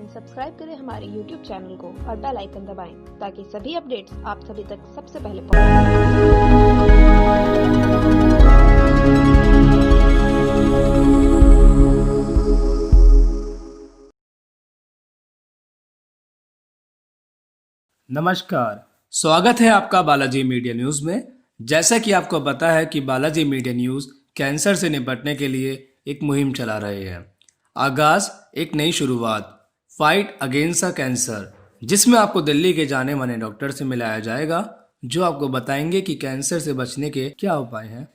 And subscribe करें हमारे YouTube channel को और बेल आइकन दबाएं ताकि सभी अपडेट्स आप सभी तक सबसे पहले पहुंचे। नमस्कार, स्वागत है आपका बालाजी मीडिया न्यूज़ में। जैसा कि आपको पता है कि बालाजी मीडिया न्यूज़ कैंसर से निपटने के लिए एक मुहिम चला रहे हैं। आगाज़ एक नई शुरुआत, फाइट अगेंस्ट द कैंसर, जिसमें आपको दिल्ली के जाने माने डॉक्टर से मिलाया जाएगा जो आपको बताएंगे कि कैंसर से बचने के क्या उपाय हैं।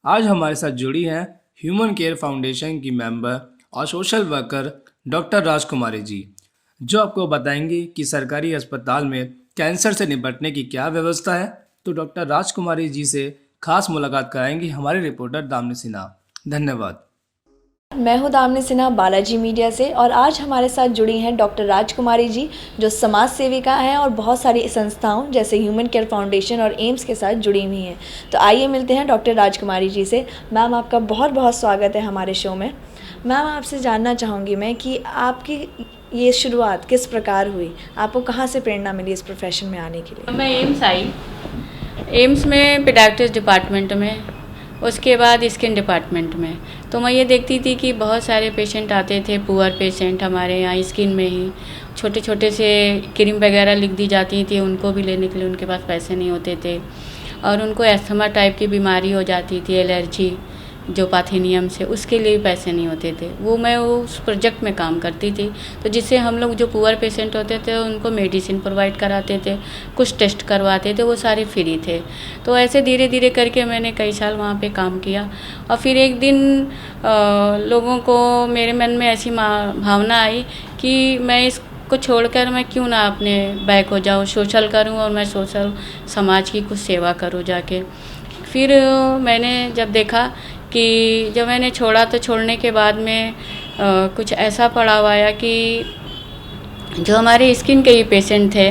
आज हमारे साथ जुड़ी हैं ह्यूमन केयर फाउंडेशन की मेंबर और सोशल वर्कर डॉक्टर राजकुमारी जी, जो आपको बताएंगी कि सरकारी अस्पताल में कैंसर से निपटने की क्या व्यवस्था है। तो डॉक्टर राजकुमारी जी से खास मुलाकात कराएंगी हमारे रिपोर्टर दामिनी सिन्हा। धन्यवाद। मैं हूं दामिनी सिन्हा बालाजी मीडिया से और आज हमारे साथ जुड़ी हैं डॉक्टर राजकुमारी जी, जो समाज सेविका हैं और बहुत सारी संस्थाओं जैसे ह्यूमन केयर फाउंडेशन और एम्स के साथ जुड़ी हुई हैं। तो आइए मिलते हैं डॉक्टर राजकुमारी जी से। मैम, आपका बहुत बहुत स्वागत है हमारे शो में। मैम, आपसे जानना चाहूँगी मैं कि आपकी ये शुरुआत किस प्रकार हुई, आपको कहाँ से प्रेरणा मिली इस प्रोफेशन में आने के लिए? मैं एम्स आई, एम्स में पीडियाट्रिक्स डिपार्टमेंट में, उसके बाद स्किन डिपार्टमेंट में। तो मैं ये देखती थी कि बहुत सारे पेशेंट आते थे, पुअर पेशेंट हमारे यहाँ स्किन में ही छोटे छोटे से क्रीम वगैरह लिख दी जाती थी, उनको भी लेने के लिए उनके पास पैसे नहीं होते थे और उनको एस्थमा टाइप की बीमारी हो जाती थी, एलर्जी जो पाथेनियम से, उसके लिए भी पैसे नहीं होते थे। वो मैं उस प्रोजेक्ट में काम करती थी, तो जिससे हम लोग जो पुअर पेशेंट होते थे उनको मेडिसिन प्रोवाइड कराते थे, कुछ टेस्ट करवाते थे, वो सारे फ्री थे। तो ऐसे धीरे धीरे करके मैंने कई साल वहाँ पे काम किया और फिर एक दिन लोगों को मेरे मन में ऐसी भावना आई कि मैं इसको छोड़कर मैं क्यों ना अपने बैक हो जाऊँ, सोशल करूँ और मैं सोशल समाज की कुछ सेवा करूँ जाके। फिर मैंने जब देखा कि जब मैंने छोड़ा तो छोड़ने के बाद में कुछ ऐसा पड़ाव आया कि जो हमारे स्किन के ही पेशेंट थे,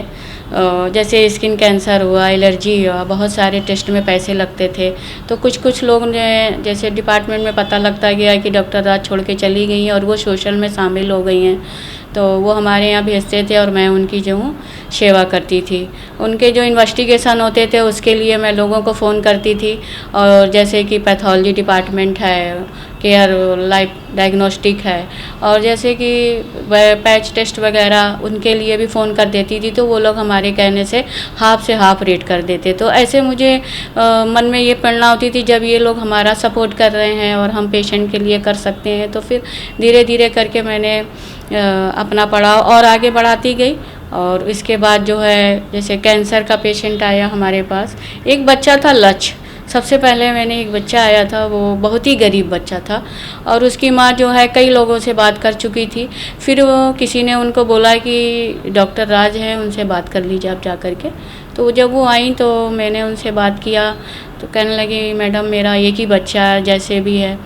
जैसे स्किन कैंसर हुआ, एलर्जी हुआ, बहुत सारे टेस्ट में पैसे लगते थे। तो कुछ लोग ने जैसे डिपार्टमेंट में पता लगता गया कि डॉक्टर राज छोड़ के चली गई हैं और वो सोशल में शामिल हो गई हैं, तो वो हमारे यहाँ भेजते थे और मैं उनकी जो हूँ सेवा करती थी। उनके जो इन्वेस्टिगेशन होते थे उसके लिए मैं लोगों को फ़ोन करती थी, और जैसे कि पैथोलॉजी डिपार्टमेंट है, केयर लाइफ डायग्नोस्टिक है, और जैसे कि पैच टेस्ट वगैरह उनके लिए भी फ़ोन कर देती थी, तो वो लोग हमारे कहने से हाफ रेट कर देते। तो ऐसे मुझे मन में ये प्रेरणा होती थी, जब ये लोग हमारा सपोर्ट कर रहे हैं और हम पेशेंट के लिए कर सकते हैं, तो फिर धीरे धीरे करके मैंने अपना पड़ाव और आगे बढ़ाती गई। और इसके बाद जो है जैसे कैंसर का पेशेंट आया हमारे पास, एक बच्चा था लक्ष्य, सबसे पहले मैंने एक बच्चा आया था, वो बहुत ही गरीब बच्चा था और उसकी माँ जो है कई लोगों से बात कर चुकी थी। फिर वो किसी ने उनको बोला कि डॉक्टर राज हैं, उनसे बात कर लीजिए आप जा कर के। तो जब वो आई तो मैंने उनसे बात किया, तो कहने लगी मैडम मेरा एक ही बच्चा है, जैसे भी है।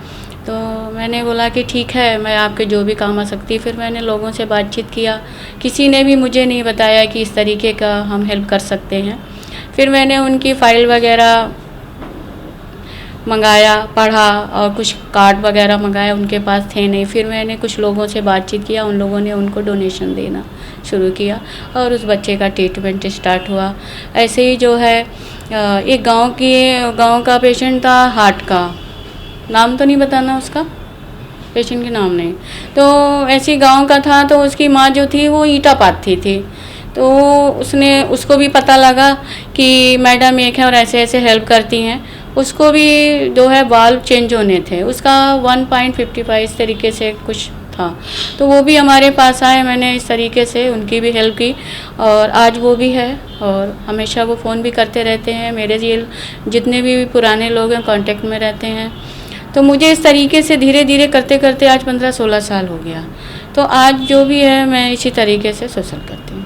तो मैंने बोला कि ठीक है, मैं आपके जो भी काम आ सकती। फिर मैंने लोगों से बातचीत किया, किसी ने भी मुझे नहीं बताया कि इस तरीके का हम हेल्प कर सकते हैं। फिर मैंने उनकी फ़ाइल वगैरह मंगाया, पढ़ा और कुछ कार्ड वगैरह मंगाया, उनके पास थे नहीं। फिर मैंने कुछ लोगों से बातचीत किया, उन लोगों ने उनको डोनेशन देना शुरू किया और उस बच्चे का ट्रीटमेंट स्टार्ट हुआ। ऐसे ही जो है एक गांव का पेशेंट था, हार्ट का, नाम तो नहीं बताना उसका, पेशेंट के नाम नहीं। तो ऐसे गांव का था, तो उसकी माँ जो थी वो ईंटा पाथती थी। तो उसको भी पता लगा कि मैडम एक है और ऐसे ऐसे हेल्प करती हैं। उसको भी जो है बाल चेंज होने थे, उसका 1.55 इस तरीके से कुछ था, तो वो भी हमारे पास आए। मैंने इस तरीके से उनकी भी हेल्प की और आज वो भी है और हमेशा वो फ़ोन भी करते रहते हैं। मेरे ये जितने भी पुराने लोग हैं कांटेक्ट में रहते हैं। तो मुझे इस तरीके से धीरे धीरे करते करते आज 15-16 साल हो गया। तो आज जो भी है मैं इसी तरीके से सोशल करती हूँ।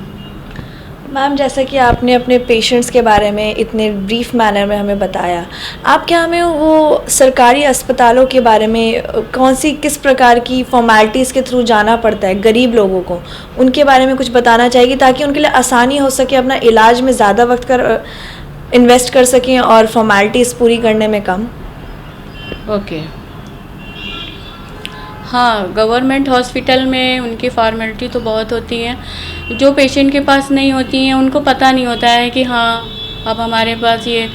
मैम, जैसा कि आपने अपने पेशेंट्स के बारे में इतने ब्रीफ मैनर में हमें बताया, आप क्या हमें वो सरकारी अस्पतालों के बारे में किस प्रकार की फॉर्मेलिटीज़ के थ्रू जाना पड़ता है गरीब लोगों को, उनके बारे में कुछ बताना चाहेगी ताकि उनके लिए आसानी हो सके, अपना इलाज में ज़्यादा वक्त इन्वेस्ट कर सकें और फॉर्मेलिटीज़ पूरी करने में कम? ओके, हाँ, गवर्नमेंट हॉस्पिटल में उनकी फॉर्मेलिटी तो बहुत होती हैं, जो पेशेंट के पास नहीं होती हैं उनको पता नहीं होता है कि हाँ अब हमारे पास ये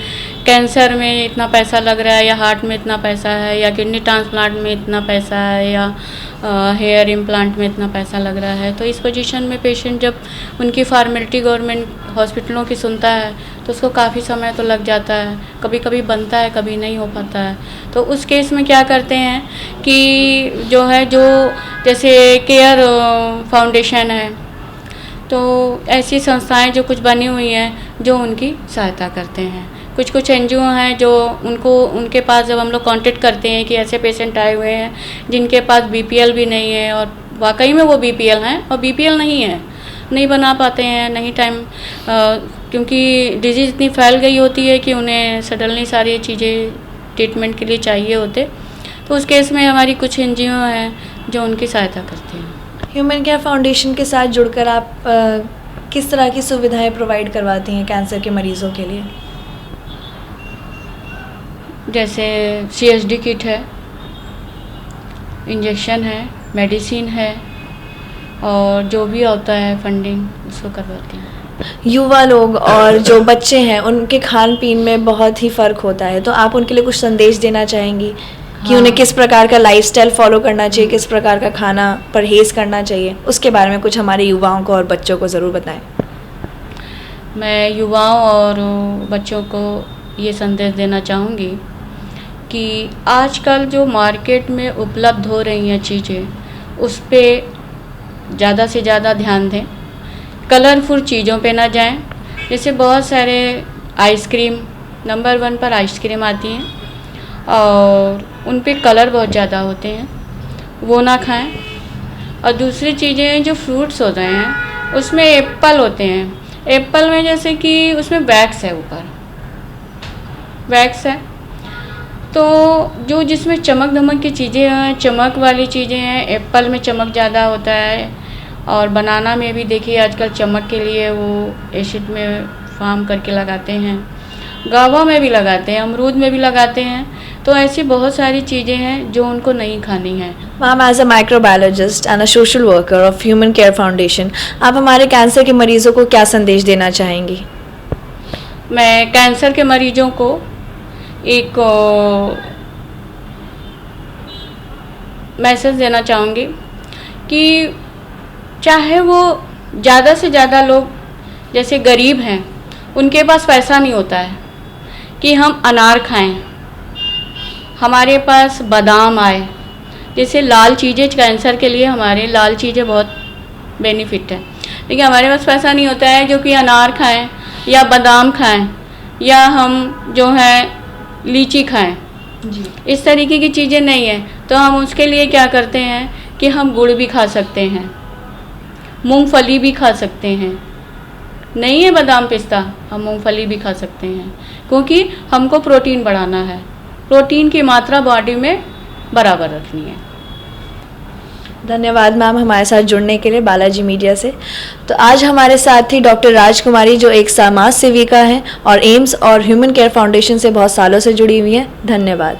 कैंसर में इतना पैसा लग रहा है, या हार्ट में इतना पैसा है, या किडनी ट्रांसप्लांट में इतना पैसा है, या हेयर इम्प्लांट में इतना पैसा लग रहा है। तो इस पोजीशन में पेशेंट जब उनकी फॉर्मेलिटी गवर्नमेंट हॉस्पिटलों की सुनता है तो उसको काफ़ी समय तो लग जाता है, कभी कभी बनता है, कभी नहीं हो पाता है। तो उस केस में क्या करते हैं कि जो जैसे केयर फाउंडेशन है, तो ऐसी संस्थाएं जो कुछ बनी हुई हैं जो उनकी सहायता करते हैं। कुछ एनजीओ हैं जो उनके पास जब हम लोग कांटेक्ट करते हैं कि ऐसे पेशेंट आए हुए हैं जिनके पास बीपीएल भी नहीं है, और वाकई में वो बीपीएल हैं और बीपीएल नहीं है, नहीं बना पाते हैं, नहीं टाइम, क्योंकि डिजीज़ इतनी फैल गई होती है कि उन्हें सडनली सारी चीज़ें ट्रीटमेंट के लिए चाहिए होते। तो उस केस में हमारी कुछ एनजीओ हैं जो उनकी सहायता करते हैं। ह्यूमन केयर फाउंडेशन के साथ जुड़कर आप किस तरह की सुविधाएं प्रोवाइड करवाती हैं कैंसर के मरीज़ों के लिए? जैसे CSD किट है, इंजेक्शन है, मेडिसिन है, और जो भी होता है फंडिंग उसको करवाती हैं। युवा लोग और जो बच्चे हैं उनके खान पीन में बहुत ही फ़र्क होता है, तो आप उनके लिए कुछ संदेश देना चाहेंगी कि हाँ। उन्हें किस प्रकार का लाइफस्टाइल फॉलो करना चाहिए, किस प्रकार का खाना परहेज़ करना चाहिए, उसके बारे में कुछ हमारे युवाओं को और बच्चों को ज़रूर बताएं। मैं युवाओं और बच्चों को ये संदेश देना चाहूँगी कि आजकल जो मार्केट में उपलब्ध हो रही हैं चीज़ें उस पर ज़्यादा से ज़्यादा ध्यान दें, कलरफुल चीज़ों पे ना जाएं। जैसे बहुत सारे आइसक्रीम, नंबर 1 पर आइसक्रीम आती हैं और उन पे कलर बहुत ज़्यादा होते हैं, वो ना खाएं। और दूसरी चीज़ें जो फ्रूट्स होते हैं उसमें एप्पल होते हैं, एप्पल में जैसे कि उसमें वैक्स है, ऊपर वैक्स है, तो जो जिसमें चमक धमक की चीज़ें हैं, चमक वाली चीज़ें हैं, एप्पल में चमक ज़्यादा होता है। और बनाना में भी देखिए आजकल चमक के लिए वो एसिड में फार्म करके लगाते हैं, गावा में भी लगाते हैं, अमरूद में भी लगाते हैं। तो ऐसी बहुत सारी चीज़ें हैं जो उनको नहीं खानी है। Ma'am, as a microbiologist and a social worker of Human Care Foundation, आप हमारे कैंसर के मरीज़ों को क्या संदेश देना चाहेंगी? मैं कैंसर के मरीजों को एक मैसेज देना चाहूँगी कि चाहे वो ज़्यादा से ज़्यादा लोग जैसे गरीब हैं, उनके पास पैसा नहीं होता है कि हम अनार खाएं, हमारे पास बादाम आए, जैसे लाल चीज़ें कैंसर के लिए हमारे लाल चीज़ें बहुत बेनिफिट है, लेकिन हमारे पास पैसा नहीं होता है जो कि अनार खाएं या बादाम खाएं या हम जो है लीची खाएं जी। इस तरीके की चीज़ें नहीं है, तो हम उसके लिए क्या करते हैं कि हम गुड़ भी खा सकते हैं, मूंगफली भी खा सकते हैं, नहीं है बादाम पिस्ता, हम मूंगफली भी खा सकते हैं, क्योंकि हमको प्रोटीन बढ़ाना है, प्रोटीन की मात्रा बॉडी में बराबर रखनी है। धन्यवाद मैम हमारे साथ जुड़ने के लिए बालाजी मीडिया से। तो आज हमारे साथ थी डॉक्टर राजकुमारी, जो एक समाज सेविका हैं और एम्स और ह्यूमन केयर फाउंडेशन से बहुत सालों से जुड़ी हुई हैं। धन्यवाद।